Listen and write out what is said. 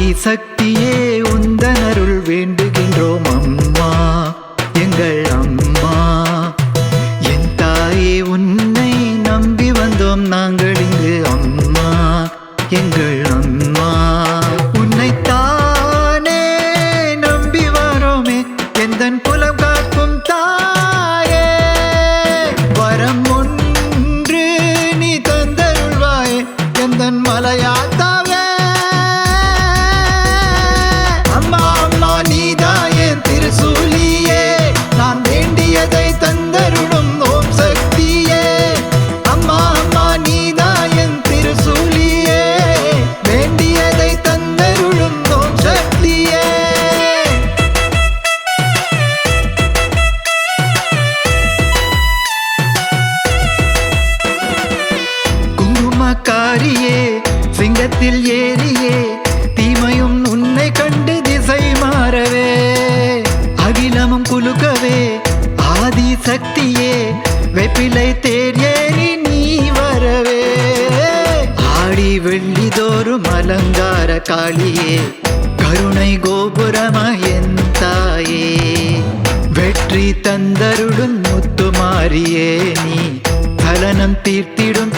ஆதிசக்தியே உந்தனருள் வேண்டுகின்றோம் அம்மா, எங்கள் அம்மா. என் தாயே உன்னை நம்பி வந்தோம் நாங்கள் இங்கு அம்மா, எங்கள் அம்மா. உன்னைத்தானே நம்பி வரோமே எந்தன் குலம் காக்கும் தாயே, வரம் ஒன்று நீ தந்தருள்வாயே எந்தன் மலையாத்தாவே. அம்மா அம்மா நீதாயன் திருசூலியே, நான் வேண்டியதை தந்தருளும் ஓம் சக்தியே. அம்மா அம்மா நீதாயன் திருசூலியே, வேண்டியதை தந்தருளும் ஓம் சக்தியே. குங்குமக்காரியே சிங்கத்தில் ஏறியே, தீமையும் உன்னை கண்டு திசை மாறவே, அகிலமும் குலுக்கவே ஆதிசக்தியே, வெப்பிலை தேர் ஏறி நீ வரவே. ஆடி வெள்ளிதோறும் அலங்கார காளியே, கருணை கோபுரமயன் தாயே, வெற்றி தந்தருளும் முத்துமாரியே நீ, கலனம் தீர்த்திடும்